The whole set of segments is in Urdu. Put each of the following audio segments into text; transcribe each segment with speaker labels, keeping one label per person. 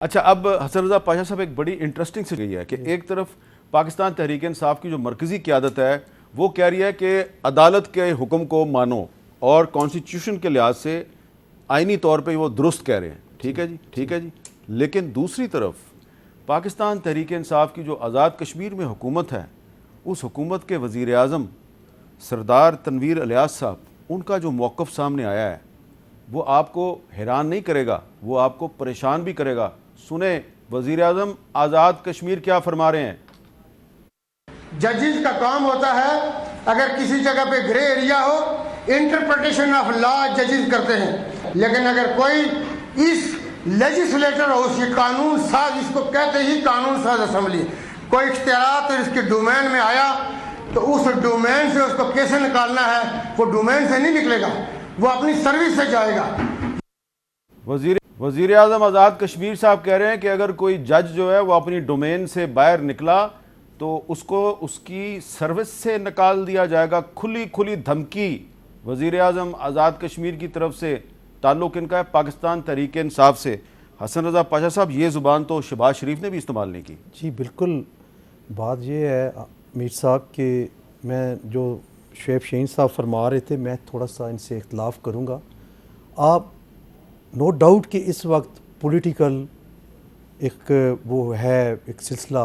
Speaker 1: اچھا، اب حسن رضا پاشا صاحب ایک بڑی انٹرسٹنگ سے گئی ہے کہ ایک طرف پاکستان تحریک انصاف کی جو مرکزی قیادت ہے وہ کہہ رہی ہے کہ عدالت کے حکم کو مانو اور کانسٹیٹیوشن کے لحاظ سے آئینی طور پہ وہ درست کہہ رہے ہیں، ٹھیک ہے جی، ٹھیک ہے جی، لیکن دوسری طرف پاکستان تحریک انصاف کی جو آزاد کشمیر میں حکومت ہے اس حکومت کے وزیر اعظم سردار تنویر الیاس صاحب، ان کا جو موقف سامنے آیا ہے وہ آپ کو حیران نہیں کرے گا، وہ آپ کو پریشان بھی کرے گا۔ سنیں وزیر اعظم آزاد کشمیر کیا فرما رہے ہیں۔
Speaker 2: ججز کا کام ہوتا ہے اگر کسی جگہ پہ grey area who interpretation of law ججز کرتے ہیں، لیکن اگر کوئی اس لیجسلیٹر ہو، اس قانون ساز، اس کو کہتے ہی قانون ساز اسمبلی، کوئی اختیارات اس کے ڈومین میں آیا تو اس ڈومین سے اس کو کیسے نکالنا ہے، وہ ڈومین سے نہیں نکلے گا، وہ اپنی سروس سے جائے گا۔
Speaker 1: وزیر اعظم آزاد کشمیر صاحب کہہ رہے ہیں کہ اگر کوئی جج جو ہے وہ اپنی ڈومین سے باہر نکلا تو اس کو اس کی سروس سے نکال دیا جائے گا۔ کھلی دھمکی وزیر اعظم آزاد کشمیر کی طرف سے، تعلق ان کا ہے پاکستان تحریک انصاف سے۔ حسن رضا پاشا صاحب، یہ زبان تو شہباز شریف نے بھی استعمال نہیں کی۔
Speaker 3: جی بالکل، بات یہ ہے میر صاحب کہ میں جو شعیب شہین صاحب فرما رہے تھے میں تھوڑا سا ان سے اختلاف کروں گا۔ آپ نو ڈاؤٹ کہ اس وقت پولیٹیکل ایک وہ ہے ایک سلسلہ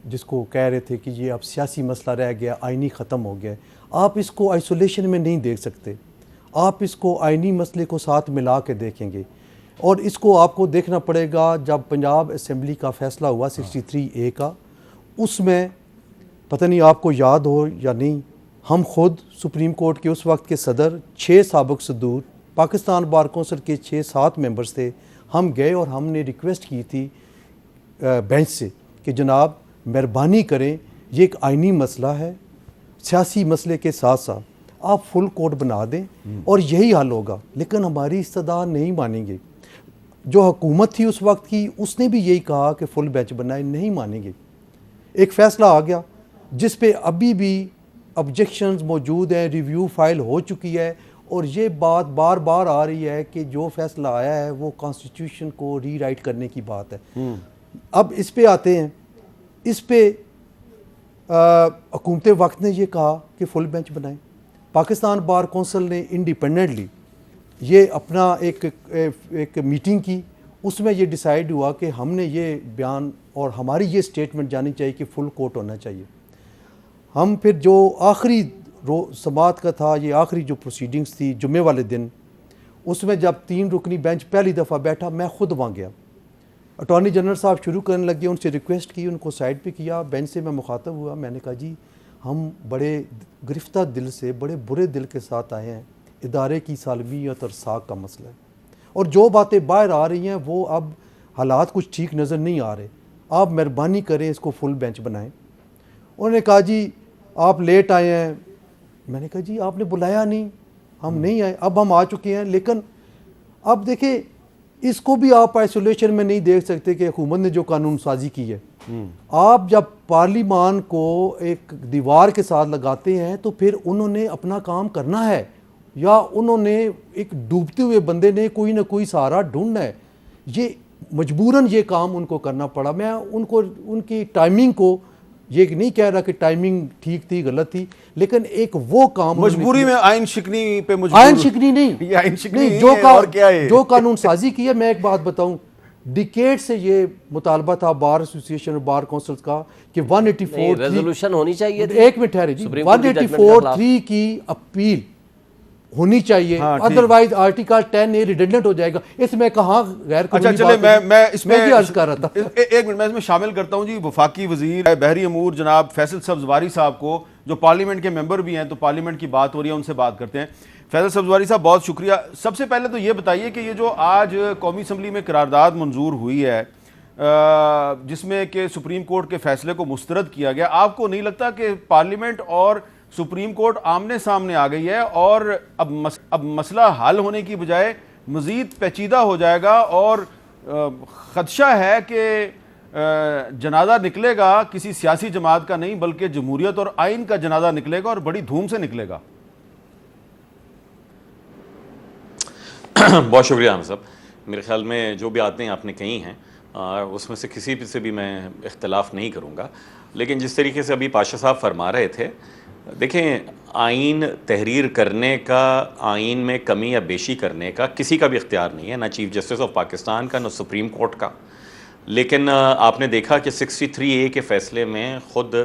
Speaker 3: جس کو کہہ رہے تھے کہ یہ اب سیاسی مسئلہ رہ گیا، آئینی ختم ہو گیا۔ آپ اس کو آئسولیشن میں نہیں دیکھ سکتے، آپ اس کو آئینی مسئلے کو ساتھ ملا کے دیکھیں گے، اور اس کو آپ کو دیکھنا پڑے گا۔ جب پنجاب اسمبلی کا فیصلہ ہوا 63A کا، اس میں پتہ نہیں آپ کو یاد ہو یا نہیں، ہم خود سپریم کورٹ کے اس وقت کے صدر، 6 سابق صدور، پاکستان بار کونسل کے 6-7 ممبرز تھے، ہم گئے اور ہم نے ریکویسٹ کی تھی بینچ سے کہ جناب مہربانی کریں، یہ ایک آئینی مسئلہ ہے، سیاسی مسئلے کے ساتھ ساتھ آپ فل کورٹ بنا دیں اور یہی حل ہوگا۔ لیکن ہماری استدعا نہیں مانیں گے۔ جو حکومت تھی اس وقت کی، اس نے بھی یہی کہا کہ فل بینچ بنائے، نہیں مانیں گے۔ ایک فیصلہ آ گیا جس پہ ابھی بھی آبجیکشنز موجود ہیں، ریویو فائل ہو چکی ہے، اور یہ بات بار بار آ رہی ہے کہ جو فیصلہ آیا ہے وہ کانسٹیٹیوشن کو ری رائٹ کرنے کی بات ہے۔ اب اس پہ آتے ہیں، اس پہ حکومت وقت نے یہ کہا کہ فل بینچ بنائیں۔ پاکستان بار کونسل نے انڈیپینڈنٹلی یہ اپنا ایک میٹنگ کی، اس میں یہ ڈیسائیڈ ہوا کہ ہم نے یہ بیان اور ہماری یہ سٹیٹمنٹ جانی چاہیے کہ فل کورٹ ہونا چاہیے۔ ہم پھر جو آخری سماعت کا تھا، یہ آخری جو پروسیڈنگز تھی جمعے والے دن، اس میں جب 3 رکنی بینچ پہلی دفعہ بیٹھا، میں خود وہاں گیا۔ اٹارنی جنرل صاحب شروع کرنے لگے، ان سے ریکویسٹ کی، ان کو سائڈ پہ کیا، بینچ سے میں مخاطب ہوا، میں نے کہا جی ہم بڑے گرفتہ دل سے، بڑے برے دل کے ساتھ آئے ہیں، ادارے کی سالمیت اور ساکھ کا مسئلہ ہے، اور جو باتیں باہر آ رہی ہیں وہ اب حالات کچھ ٹھیک نظر نہیں آ رہے، آپ مہربانی کریں اس کو فل بینچ بنائیں۔ انہوں نے کہا جی آپ لیٹ آئے ہیں۔ میں نے کہا جی آپ نے بلایا نہیں، ہم نہیں آئے، اب ہم آ چکے ہیں۔ لیکن اب دیکھیں، اس کو بھی آپ آئسولیشن میں نہیں دیکھ سکتے کہ حکومت نے جو قانون سازی کی ہے، آپ جب پارلیمان کو ایک دیوار کے ساتھ لگاتے ہیں تو پھر انہوں نے اپنا کام کرنا ہے، یا انہوں نے ایک ڈوبتے ہوئے بندے نے کوئی نہ کوئی سہارا ڈھونڈنا ہے۔ یہ مجبوراً یہ کام ان کو کرنا پڑا۔ میں ان کی ٹائمنگ کو یہ نہیں کہہ رہا کہ ٹائمنگ ٹھیک تھی غلط تھی، لیکن ایک وہ کام
Speaker 1: مجبوری میں آئین شکنی پہ مجبور،
Speaker 3: آئین شکنی نہیں،
Speaker 1: یہ آئین شکنی
Speaker 3: نہیں،
Speaker 1: اور کیا ہے،
Speaker 3: جو قانون سازی کی ہے۔ میں ایک بات بتاؤں، ڈیکیڈ سے یہ مطالبہ تھا بار ایسوسی ایشن اور بار کونسلز کا کہ 184
Speaker 4: ریزولوشن ہونی چاہیے تھی،
Speaker 3: ایک منٹ ٹھہرے جی، 184(3) کی اپیل ہونی چاہیے، ادروائز آرٹیکل 10A ریڈنڈنٹ ہو جائے گا۔ اس میں کہاں غیر قانونی
Speaker 1: اچھا چلے میں اس میں
Speaker 3: عرض کر رہا تھا،
Speaker 1: ایک منٹ میں اس میں شامل کرتا ہوں جی وفاقی وزیر بحری امور جناب فیصل سبزواری صاحب کو، جو پارلیمنٹ کے ممبر بھی ہیں، تو پارلیمنٹ کی بات ہو رہی ہے، ان سے بات کرتے ہیں۔ فیصل سبزواری صاحب بہت شکریہ۔ سب سے پہلے تو یہ بتائیے کہ یہ جو آج قومی اسمبلی میں قرارداد منظور ہوئی ہے جس میں کہ سپریم کورٹ کے فیصلے کو مسترد کیا گیا، آپ کو نہیں لگتا کہ پارلیمنٹ اور سپریم کورٹ آمنے سامنے آ گئی ہے اور اب مسئلہ حل ہونے کی بجائے مزید پیچیدہ ہو جائے گا، اور خدشہ ہے کہ جنازہ نکلے گا کسی سیاسی جماعت کا نہیں بلکہ جمہوریت اور آئین کا جنازہ نکلے گا، اور بڑی دھوم سے نکلے گا؟
Speaker 5: بہت شکریہ حامد صاحب۔ میرے خیال میں جو بھی باتیں آپ نے کہی ہیں
Speaker 4: اس میں سے کسی سے بھی میں اختلاف نہیں کروں گا. لیکن جس طریقے سے ابھی پاشا صاحب فرما رہے تھے, دیکھیں آئین تحریر کرنے کا, آئین میں کمی یا بیشی کرنے کا کسی کا بھی اختیار نہیں ہے, نہ چیف جسٹس آف پاکستان کا, نہ سپریم کورٹ کا. لیکن آپ نے دیکھا کہ 63A کے فیصلے میں خود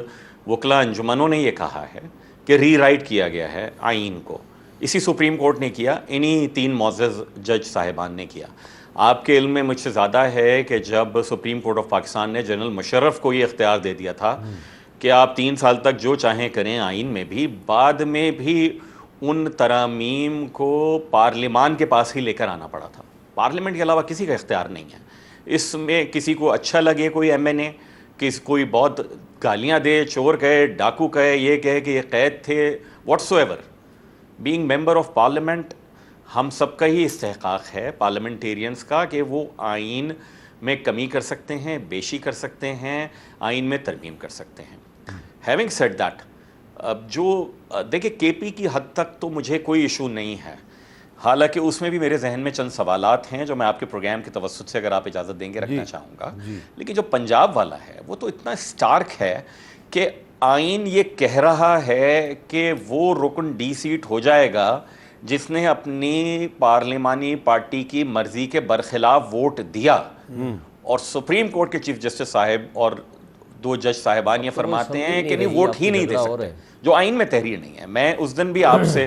Speaker 4: وکلا انجمنوں نے یہ کہا ہے کہ ری رائٹ کیا گیا ہے آئین کو. اسی سپریم کورٹ نے کیا, انہی 3 معزز جج صاحبان نے کیا. آپ کے علم میں مجھ سے زیادہ ہے کہ جب سپریم کورٹ آف پاکستان نے جنرل مشرف کو یہ اختیار دے دیا تھا کہ آپ 3 سال تک جو چاہیں کریں آئین میں بھی, بعد میں بھی ان ترامیم کو پارلیمان کے پاس ہی لے کر آنا پڑا تھا. پارلیمنٹ کے علاوہ کسی کا اختیار نہیں ہے. اس میں کسی کو اچھا لگے کوئی MNA, کوئی بہت گالیاں دے, چور کہے, ڈاکو کہے, یہ کہے کہ یہ قید تھے, what's ever, being member of parliament ہم سب کا ہی استحقاق ہے, پارلیمنٹیرینز کا, کہ وہ آئین میں کمی کر سکتے ہیں, بیشی کر سکتے ہیں, آئین میں ترمیم کر سکتے ہیں. ہیونگ سیڈ دیٹ, اب جو دیکھیں KP کی حد تک تو مجھے کوئی ایشو نہیں ہے, حالانکہ اس میں بھی میرے ذہن میں چند سوالات ہیں جو میں آپ کے پروگرام کے توسط سے اگر آپ اجازت دیں گے رکھنا چاہوں گا. لیکن جو پنجاب والا ہے وہ تو اتنا اسٹارک ہے کہ آئین یہ کہہ رہا ہے کہ وہ رکن D سیٹ ہو جائے گا جس نے اپنی پارلیمانی پارٹی کی مرضی کے برخلاف ووٹ دیا, اور سپریم کورٹ کے چیف جسٹس صاحب اور 2 جج صاحبان یہ فرماتے ہیں کہ نہیں ووٹ ہی نہیں دے سکتے, جو آئین میں تحریر نہیں ہے. میں اس دن بھی آپ سے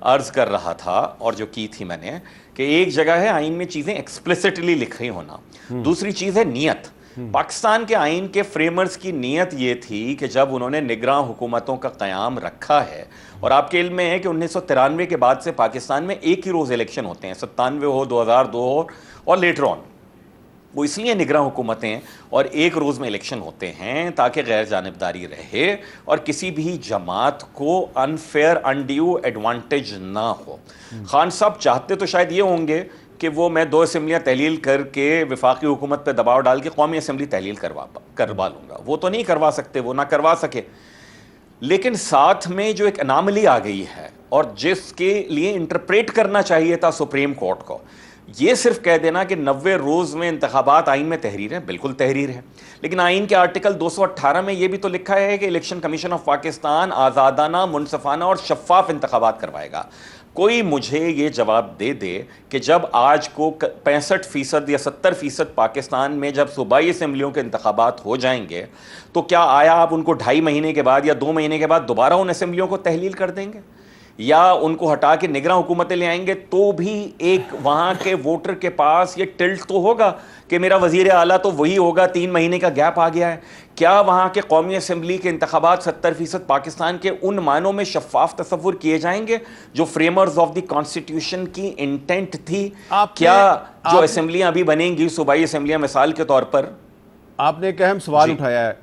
Speaker 4: عرض کر رہا تھا اور جو کی تھی میں نے, کہ ایک جگہ ہے آئین میں چیزیں ایکسپلیسٹلی لکھی ہونا, دوسری چیز ہے نیت. پاکستان کے آئین کے فریمرز کی نیت یہ تھی کہ جب انہوں نے نگراں حکومتوں کا قیام رکھا ہے, اور آپ کے علم میں ہے کہ 1993 کے بعد سے پاکستان میں ایک ہی روز الیکشن ہوتے ہیں, 97 ہو, 2002 ہو, اور لیٹر آن, وہ اس لیے نگراں حکومتیں اور ایک روز میں الیکشن ہوتے ہیں تاکہ غیر جانبداری رہے اور کسی بھی جماعت کو انفیئر انڈیو ایڈوانٹیج نہ ہو. خان صاحب چاہتے تو شاید یہ ہوں گے کہ وہ میں 2 اسمبلیاں تحلیل کر کے وفاقی حکومت پہ دباؤ ڈال کے قومی اسمبلی تحلیل کروا لوں گا. وہ تو نہیں کروا سکتے, وہ نہ کروا سکے. لیکن ساتھ میں جو ایک اناملی آ گئی ہے اور جس کے لیے انٹرپریٹ کرنا چاہیے تھا سپریم کورٹ کو, یہ صرف کہہ دینا کہ 90 روز میں انتخابات آئین میں تحریر ہے, بالکل تحریر ہے, لیکن آئین کے آرٹیکل 218 میں یہ بھی تو لکھا ہے کہ الیکشن کمیشن آف پاکستان آزادانہ, منصفانہ اور شفاف انتخابات کروائے گا. کوئی مجھے یہ جواب دے دے کہ جب آج کو 65% یا 70% پاکستان میں جب صوبائی اسمبلیوں کے انتخابات ہو جائیں گے تو کیا آیا آپ ان کو 2.5 مہینے کے بعد یا 2 مہینے کے بعد دوبارہ ان اسمبلیوں کو تحلیل کر دیں گے, یا ان کو ہٹا کے نگراں حکومتیں لے آئیں گے؟ تو بھی ایک وہاں کے ووٹر کے پاس یہ ٹلٹ تو ہوگا کہ میرا وزیر اعلیٰ تو وہی ہوگا, 3 مہینے کا گیپ آ گیا ہے. کیا وہاں کے قومی اسمبلی کے انتخابات 70% پاکستان کے ان معنوں میں شفاف تصور کیے جائیں گے جو فریمرز آف دی کانسٹیٹیوشن کی انٹینٹ تھی؟ کیا جو اسمبلیاں ابھی بنیں گی صوبائی اسمبلیاں مثال کے طور پر,
Speaker 1: آپ نے ایک اہم سوال اٹھایا ہے